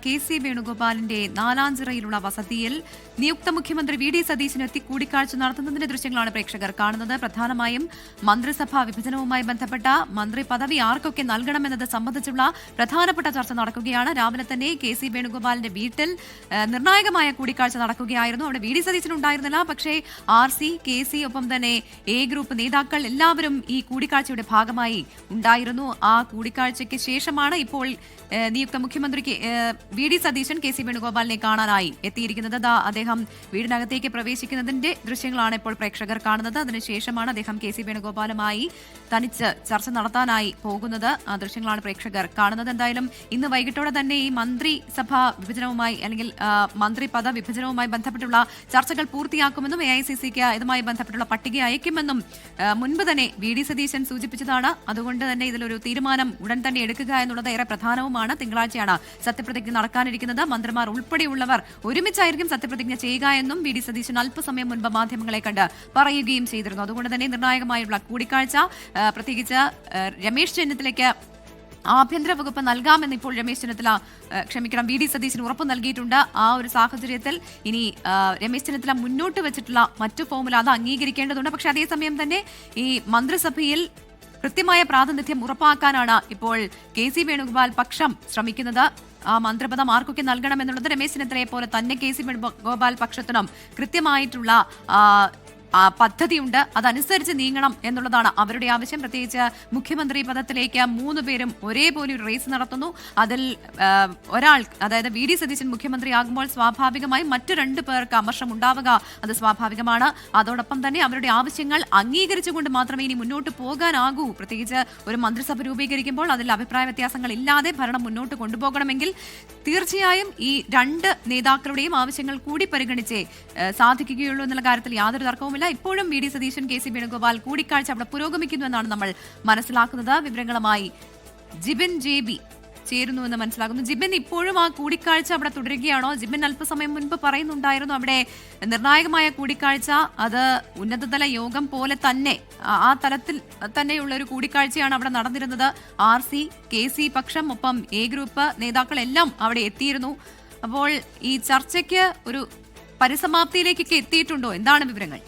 K C. വേണുഗോപാലിന്റെ നാലാഞ്ചിറയിലുള്ള വസതിയിൽ നിയുക്ത മുഖ്യമന്ത്രി വി ഡി സതീശനെത്തി കൂടിക്കാഴ്ച നടത്തുന്നതിന്റെ ദൃശ്യങ്ങളാണ് പ്രേക്ഷകർ കാണുന്നത്. പ്രധാനമായും മന്ത്രിസഭാ വിഭജനവുമായി ബന്ധപ്പെട്ട മന്ത്രി പദവി ആർക്കൊക്കെ നൽകണമെന്നത് സംബന്ധിച്ചുള്ള പ്രധാനപ്പെട്ട ചർച്ച നടക്കുകയാണ്. രാവിലെ തന്നെ കെ.സി. വേണുഗോപാലിന്റെ വീട്ടിൽ നിർണായകമായ കൂടിക്കാഴ്ച നടക്കുകയായിരുന്നു. അവിടെ വി ഡി സതീശൻ ഉണ്ടായിരുന്നില്ല. പക്ഷേ RC, KC ഒപ്പം തന്നെ A ഗ്രൂപ്പ് നേതാക്കൾ എല്ലാവരും ഈ കൂടിക്കാഴ്ചയുടെ ഭാഗമായി ഉണ്ടായിരുന്നു. ആ കൂടിക്കാഴ്ചയ്ക്ക് ശേഷമാണ് ഇപ്പോൾ നിയുക്ത മുഖ്യമന്ത്രിക്ക് വി ഡി സതീശൻ കെ.സി. വേണുഗോപാലിനെ കാണാനായി എത്തിയിരിക്കുന്നത്. അദ്ദേഹം വീടിനകത്തേക്ക് പ്രവേശിക്കുന്നതിന്റെ ദൃശ്യങ്ങളാണ് ഇപ്പോൾ പ്രേക്ഷകർ കാണുന്നത്. അതിനുശേഷമാണ് അദ്ദേഹം കെ.സി. വേണുഗോപാലുമായി തനിച്ച് ചർച്ച നടത്താനായി പോകുന്നത്. ആ ദൃശ്യങ്ങളാണ് പ്രേക്ഷകർ കാണുന്നത്. എന്തായാലും ഇന്ന് വൈകിട്ടോടെ തന്നെ ഈ മന്ത്രിസഭാ വിഭജനവുമായി അല്ലെങ്കിൽ മന്ത്രി പദ വിഭജനവുമായി ബന്ധപ്പെട്ടുള്ള ചർച്ചകൾ പൂർത്തിയാക്കുമെന്നും AICCക്ക് ഇതുമായി ബന്ധപ്പെട്ടുള്ള പട്ടിക അയക്കുമെന്നും മുൻപ് തന്നെ വി ഡി സതീശൻ സൂചിപ്പിച്ചതാണ്. അതുകൊണ്ട് തന്നെ ഇതിലൊരു തീരുമാനം ഉടൻ തന്നെ എടുക്കുക എന്നുള്ളത് ഏറെ പ്രധാനവുമാണ്. തിങ്കളാഴ്ചയാണ് സത്യപ്രതിജ്ഞ നടക്കാനിരിക്കുന്നത്. മന്ത്രിമാർ ഉൾപ്പെടെയുള്ളവർ ഒരുമിച്ചായിരിക്കും സത്യപ്രതിജ്ഞ ചെയ്യുക എന്നും വി ഡി സതീശൻ അല്പസമയം മുൻപ് മാധ്യമങ്ങളെ കണ്ട് പറയുകയും ചെയ്തിരുന്നു. അതുകൊണ്ട് തന്നെ നിർണായകമായുള്ള കൂടിക്കാഴ്ച, പ്രത്യേകിച്ച് രമേശ് ചെന്നിത്തലയ്ക്ക് ആഭ്യന്തര വകുപ്പ് നൽകാമെന്ന് ഇപ്പോൾ വി ഡി സതീശന് ഉറപ്പ് നൽകിയിട്ടുണ്ട്. ആ ഒരു സാഹചര്യത്തിൽ ഇനി രമേശ് ചെന്നിത്തല മുന്നോട്ട് വെച്ചിട്ടുള്ള മറ്റു ഫോമുല അത് അംഗീകരിക്കേണ്ടതുണ്ട്. പക്ഷേ അതേസമയം തന്നെ ഈ മന്ത്രിസഭയിൽ കൃത്യമായ പ്രാതിനിധ്യം ഉറപ്പാക്കാനാണ് ഇപ്പോൾ കെ.സി. വേണുഗോപാൽ പക്ഷം ശ്രമിക്കുന്നത്. ആ മന്ത്രിപദം ആർക്കൊക്കെ നൽകണമെന്നുള്ളത് രമേശ് ചെന്നിത്തലയെ പോലെ തന്നെ കെ.സി. വേണുഗോപാൽ പക്ഷത്തിനും കൃത്യമായിട്ടുള്ള പദ്ധതിയുണ്ട്. അതനുസരിച്ച് നീങ്ങണം എന്നുള്ളതാണ് അവരുടെ ആവശ്യം. പ്രത്യേകിച്ച് മുഖ്യമന്ത്രി പദത്തിലേക്ക് 3 പേരും ഒരേപോലെ ഒരു റേസ് നടത്തുന്നു. അതിൽ ഒരാൾ, അതായത് വി ഡി സതീശൻ മുഖ്യമന്ത്രിയാകുമ്പോൾ സ്വാഭാവികമായും മറ്റു 2 പേർക്ക് അമർഷം ഉണ്ടാവുക അത് സ്വാഭാവികമാണ്. അതോടൊപ്പം തന്നെ അവരുടെ ആവശ്യങ്ങൾ അംഗീകരിച്ചുകൊണ്ട് മാത്രമേ ഇനി മുന്നോട്ട് പോകാനാകൂ. പ്രത്യേകിച്ച് ഒരു മന്ത്രിസഭ രൂപീകരിക്കുമ്പോൾ അതിൽ അഭിപ്രായ വ്യത്യാസങ്ങൾ ഇല്ലാതെ ഭരണം മുന്നോട്ട് കൊണ്ടുപോകണമെങ്കിൽ തീർച്ചയായും ഈ 2 നേതാക്കളുടെയും ആവശ്യങ്ങൾ കൂടി പരിഗണിച്ചേ സാധിക്കുകയുള്ളൂ എന്നുള്ള കാര്യത്തിൽ യാതൊരു തർക്കവുമില്ല. ഇപ്പോഴും V D Satheesan K C. Venugopal കൂടിക്കാഴ്ച അവിടെ പുരോഗമിക്കുന്നു എന്നാണ് നമ്മൾ മനസ്സിലാക്കുന്നത്. വിവരങ്ങളുമായി ജിബിൻ JB ചേരുന്നുവെന്ന് മനസ്സിലാക്കുന്നു. ജിബിൻ, ഇപ്പോഴും ആ കൂടിക്കാഴ്ച അവിടെ തുടരുകയാണോ? ജിബിൻ അല്പസമയം മുൻപ് പറയുന്നുണ്ടായിരുന്നു അവിടെ നിർണായകമായ കൂടിക്കാഴ്ച അത് ഉന്നതതല യോഗം പോലെ തന്നെ ആ തലത്തിൽ തന്നെയുള്ള ഒരു കൂടിക്കാഴ്ചയാണ് അവിടെ നടന്നിരുന്നത്. RC, KC പക്ഷം ഒപ്പം A ഗ്രൂപ്പ് നേതാക്കളെല്ലാം അവിടെ എത്തിയിരുന്നു. അപ്പോൾ ഈ ചർച്ചയ്ക്ക് ഒരു പരിസമാപ്തിയിലേക്കൊക്കെ എത്തിയിട്ടുണ്ടോ? എന്താണ് വിവരങ്ങൾ?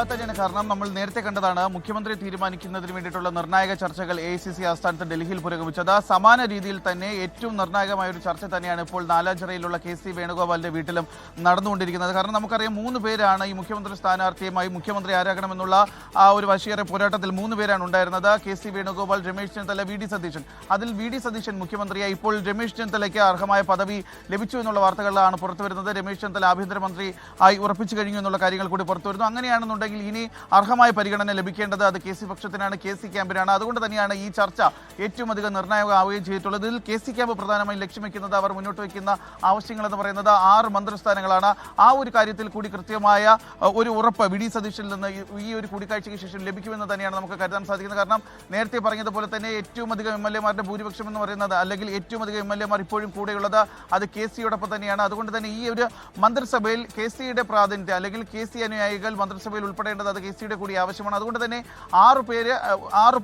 തന്നെയാണ്. കാരണം നമ്മൾ നേരത്തെ കണ്ടതാണ് മുഖ്യമന്ത്രി തീരുമാനിക്കുന്നതിന് വേണ്ടിയിട്ടുള്ള നിർണായക ചർച്ചകൾ AICC ആസ്ഥാനത്ത് ഡൽഹിയിൽ പുരോഗമിച്ചത്. സമാന രീതിയിൽ തന്നെ ഏറ്റവും നിർണായകമായ ഒരു ചർച്ച തന്നെയാണ് ഇപ്പോൾ നാലാഞ്ചിറയിലുള്ള കെ.സി. വേണുഗോപാലിന്റെ വീട്ടിലും നടന്നുകൊണ്ടിരിക്കുന്നത്. കാരണം നമുക്കറിയാം 3 പേരാണ് ഈ മുഖ്യമന്ത്രി സ്ഥാനാർത്ഥിയുമായി മുഖ്യമന്ത്രി ആരാകണമെന്നുള്ള ആ ഒരു വശ്യേറെ പോരാട്ടത്തിൽ 3 പേരാണ് ഉണ്ടായിരുന്നത്. K C. Venugopal, Ramesh Chennithala, V D Satheesan. അതിൽ വി ഡി സതീശൻ മുഖ്യമന്ത്രിയായി. ഇപ്പോൾ രമേശ് ചെന്നിത്തലയ്ക്ക് അർഹമായ പദവി ലഭിച്ചു എന്നുള്ള വാർത്തകളാണ് പുറത്തുവരുന്നത്. രമേശ് ചെന്നിത്തല ആഭ്യന്തരമന്ത്രി ആയി ഉറപ്പിച്ചു കഴിഞ്ഞു എന്നുള്ള കാര്യങ്ങൾ കൂടി പുറത്തുവരുന്നു. അങ്ങനെയാണെന്നുണ്ടെങ്കിൽ ഇനി അർഹമായ പരിഗണന ലഭിക്കേണ്ടത് അത് കെ.സി. പക്ഷത്തിനാണ്, കെ.സി. ക്യാമ്പിനാണ്. അതുകൊണ്ട് തന്നെയാണ് ഈ ചർച്ച ഏറ്റവും അധികം നിർണായകമാവുകയും ചെയ്തിട്ടുള്ളത്. ഇതിൽ കെ.സി. ക്യാമ്പ് പ്രധാനമായും ലക്ഷ്യം വെക്കുന്നത്, അവർ മുന്നോട്ട് വയ്ക്കുന്ന ആവശ്യങ്ങൾ എന്ന് പറയുന്നത് 6 മന്ത്രിസ്ഥാനങ്ങളാണ്. ആ ഒരു കാര്യത്തിൽ കൂടി കൃത്യമായ ഒരു ഉറപ്പ് വി ഡി സതീശനിൽ നിന്ന് ഈ ഒരു കൂടിക്കാഴ്ചയ്ക്ക് ശേഷം ലഭിക്കുമെന്ന് തന്നെയാണ് നമുക്ക് കരുതാൻ സാധിക്കുന്നത്. കാരണം നേരത്തെ പറഞ്ഞതുപോലെ തന്നെ ഏറ്റവും അധികം MLA-മാരുടെ ഭൂരിപക്ഷം എന്ന് പറയുന്നത്, അല്ലെങ്കിൽ ഏറ്റവും അധികം MLA-മാർ ഇപ്പോഴും കൂടെയുള്ളത് അത് കെ.സിയോടൊപ്പം തന്നെയാണ്. അതുകൊണ്ട് തന്നെ ഈ ഒരു മന്ത്രിസഭയിൽ കെ.സിയുടെ പ്രാതിനിധ്യം അല്ലെങ്കിൽ കെ.സി അനുയായികൾ മന്ത്രിസഭയിൽ ഉൾപ്പെടേണ്ടത് അത് കെ.സിയുടെ കൂടി ആവശ്യമാണ്. അതുകൊണ്ട് തന്നെ 6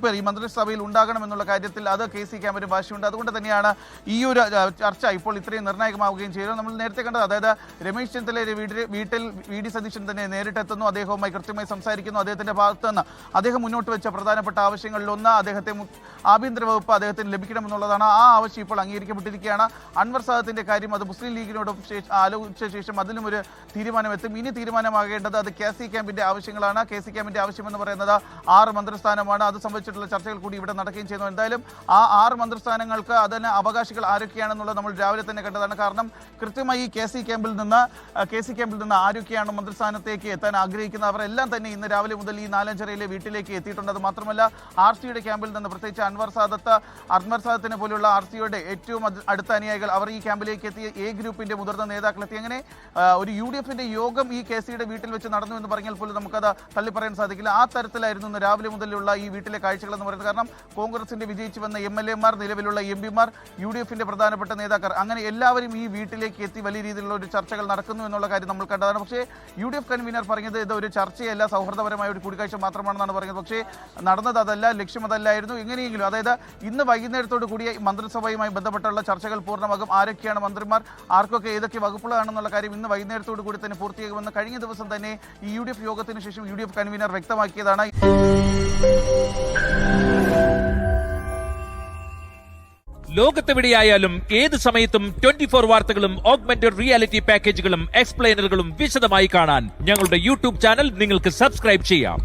പേർ ഈ മന്ത്രിസഭയിൽ ഉണ്ടാകണം എന്നുള്ള കാര്യത്തിൽ അത് കെ.സി ക്യാമ്പിന് ഭാഷയുണ്ട്. അതുകൊണ്ട് തന്നെയാണ് ഈ ഒരു ചർച്ച ഇപ്പോൾ ഇത്രയും നിർണായകമാവുകയും ചെയ്തത്. നമ്മൾ നേരത്തെ കണ്ടത്, അതായത് രമേശ് ചെന്നിത്തലയുടെ വീട്ടിൽ വി ഡി സതീശൻ തന്നെ നേരിട്ടെത്തുന്നു, അദ്ദേഹവുമായി കൃത്യമായി സംസാരിക്കുന്നു. അദ്ദേഹത്തിന്റെ ഭാഗത്ത് നിന്ന് അദ്ദേഹം മുന്നോട്ട് വെച്ച പ്രധാനപ്പെട്ട ആവശ്യങ്ങളിലൊന്ന് ആഭ്യന്തര വകുപ്പ് അദ്ദേഹത്തിന് ലഭിക്കണമെന്നുള്ളതാണ്. ആ ആവശ്യം ഇപ്പോൾ അംഗീകരിക്കപ്പെട്ടിരിക്കുകയാണ്. അൻവർ സാദത്തിന്റെ കാര്യം അത് മുസ്ലിം ലീഗിനോട് ആലോചിച്ച ശേഷം അതിലും ഒരു തീരുമാനമെത്തും. ഇനി തീരുമാനമാകേണ്ടത് അത് കെ.സി ക്യാമ്പിന്റെ ആവശ്യങ്ങളാണ്. കെ.സി ക്യാമ്പിന്റെ ആവശ്യമെന്ന് പറയുന്നത് 6 മന്ത്രിസ്ഥാനമാണ്. അത് സംബന്ധിച്ചിട്ടുള്ള ചർച്ചകൾ കൂടി ഇവിടെ നടക്കുകയും ചെയ്യുന്നു. എന്തായാലും ആ 6 മന്ത്രിസ്ഥാനങ്ങൾക്ക് അതിന് അവകാശികൾ ആരൊക്കെയാണെന്നുള്ളത് നമ്മൾ രാവിലെ തന്നെ കണ്ടതാണ്. കാരണം കൃത്യമായി കെ.സി ക്യാമ്പിൽ നിന്ന് ആരൊക്കെയാണ് മന്ത്രിസ്ഥാനത്തേക്ക് എത്താൻ ആഗ്രഹിക്കുന്നത് അവരെല്ലാം തന്നെ ഇന്ന് രാവിലെ മുതൽ ഈ നാലഞ്ചിറയിലെ വീട്ടിലേക്ക് എത്തിയിട്ടുണ്ട്. അത് മാത്രമല്ല RCയുടെ ക്യാമ്പിൽ നിന്ന്, പ്രത്യേകിച്ച് അൻവർ സാദത്തിനെ പോലുള്ള RCയുടെ ഏറ്റവും അടുത്ത അനുയായികൾ അവർ ഈ ക്യാമ്പിലേക്ക് എത്തി. A ഗ്രൂപ്പിന്റെ മുതിർന്ന നേതാക്കൾ എത്തി. അങ്ങനെ ഒരു UDFന്റെ യോഗം ഈ കെ.സിയുടെ വീട്ടിൽ വെച്ച് നടന്നു എന്ന് പറഞ്ഞാൽ പോലും നമുക്കത് തള്ളിപ്പറയാൻ സാധിക്കില്ല. ആ തരത്തിലായിരുന്നു ഇന്ന് രാവിലെ മുതലുള്ള ഈ വീട്ടിലെ കാഴ്ചകൾ എന്ന് പറയുന്നത്. കാരണം കോൺഗ്രസിന്റെ വിജയിച്ചു വന്ന MLA മാർ, നിലവിലുള്ള MP മാർ, UDF-ന്റെ പ്രധാനപ്പെട്ട നേതാക്കൾ, അങ്ങനെ എല്ലാവരും ഈ വീട്ടിലേക്ക് എത്തി വലിയ രീതിയിലുള്ള ഒരു ചർച്ചകൾ നടക്കുന്നു എന്നുള്ള കാര്യം നമ്മൾ കണ്ടതാണ്. പക്ഷേ UDF കൺവീനർ പറഞ്ഞത് ഇത് ഒരു ചർച്ചയല്ല, സൗഹൃദപരമായ ഒരു കൂടിക്കാഴ്ച മാത്രമാണെന്നാണ് പറയുന്നത്. പക്ഷേ നടന്നത് അതല്ല, ലക്ഷ്യം അതല്ലായിരുന്നു. എങ്ങനെയെങ്കിലും അതായത് ഇന്ന് വൈകുന്നേരത്തോടു കൂടി മന്ത്രിസഭയുമായി ബന്ധപ്പെട്ടുള്ള ചർച്ചകൾ പൂർണ്ണമാകും. ആരൊക്കെയാണ് മന്ത്രിമാർ, ആർക്കൊക്കെ ഏതൊക്കെ വകുപ്പുകളാണെന്നുള്ള കാര്യം ഇന്ന് വൈകുന്നേരത്തോടു കൂടി തന്നെ പൂർത്തിയാകുമെന്ന് കഴിഞ്ഞ ദിവസം തന്നെ ഈ UDF യോഗത്തിന് ശേഷം UDF കൺവീനർ വ്യക്തമാക്കിയതാണ്. ലോകത്തെവിടെയായാലും ഏത് സമയത്തും 24 വാർത്തകളും ഓഗ്മെന്റഡ് റിയാലിറ്റി പാക്കേജുകളും എക്സ്പ്ലെയിനറുകളും വിശദമായി കാണാൻ ഞങ്ങളുടെ യൂട്യൂബ് ചാനൽ നിങ്ങൾക്ക് സബ്സ്ക്രൈബ് ചെയ്യാം.